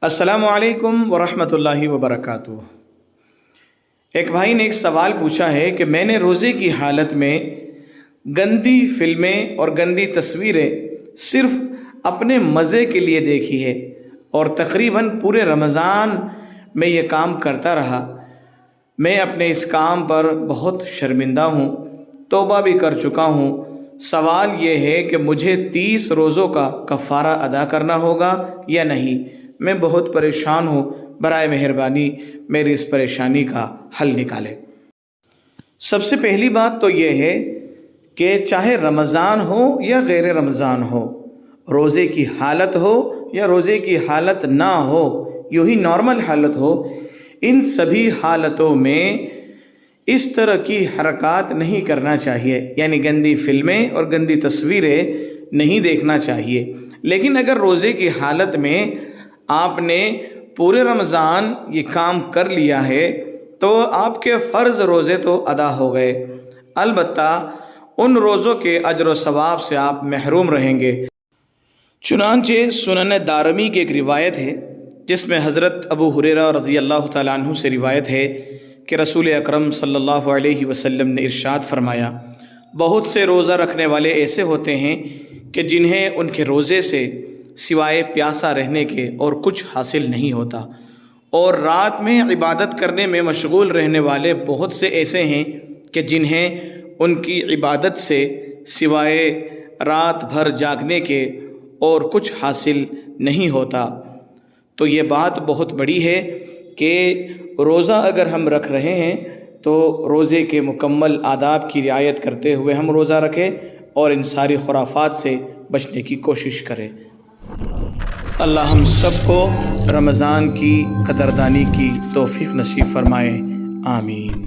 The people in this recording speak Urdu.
السلام علیکم ورحمۃ اللہ وبرکاتہ۔ ایک بھائی نے ایک سوال پوچھا ہے کہ میں نے روزے کی حالت میں گندی فلمیں اور گندی تصویریں صرف اپنے مزے کے لیے دیکھی ہے اور تقریباً پورے رمضان میں یہ کام کرتا رہا۔ میں اپنے اس کام پر بہت شرمندہ ہوں، توبہ بھی کر چکا ہوں۔ سوال یہ ہے کہ مجھے 30 روزوں کا کفارہ ادا کرنا ہوگا یا نہیں؟ میں بہت پریشان ہوں، برائے مہربانی میری اس پریشانی کا حل نکالیں۔ سب سے پہلی بات تو یہ ہے کہ چاہے رمضان ہو یا غیر رمضان ہو، روزے کی حالت ہو یا روزے کی حالت نہ ہو، یوں ہی نارمل حالت ہو، ان سبھی حالتوں میں اس طرح کی حرکات نہیں کرنا چاہیے، یعنی گندی فلمیں اور گندی تصویریں نہیں دیکھنا چاہیے۔ لیکن اگر روزے کی حالت میں آپ نے پورے رمضان یہ کام کر لیا ہے تو آپ کے فرض روزے تو ادا ہو گئے، البتہ ان روزوں کے اجر و ثواب سے آپ محروم رہیں گے۔ چنانچہ سنن دارمی کی ایک روایت ہے جس میں حضرت ابو ہریرہ رضی اللہ تعالیٰ عنہ سے روایت ہے کہ رسول اکرم صلی اللہ علیہ وسلم نے ارشاد فرمایا، بہت سے روزہ رکھنے والے ایسے ہوتے ہیں کہ جنہیں ان کے روزے سے سوائے پیاسا رہنے کے اور کچھ حاصل نہیں ہوتا، اور رات میں عبادت کرنے میں مشغول رہنے والے بہت سے ایسے ہیں کہ جنہیں ان کی عبادت سے سوائے رات بھر جاگنے کے اور کچھ حاصل نہیں ہوتا۔ تو یہ بات بہت بڑی ہے کہ روزہ اگر ہم رکھ رہے ہیں تو روزے کے مکمل آداب کی رعایت کرتے ہوئے ہم روزہ رکھیں اور ان ساری خرافات سے بچنے کی کوشش کریں۔ اللہ ہم سب کو رمضان کی قدردانی کی توفیق نصیب فرمائے، آمین۔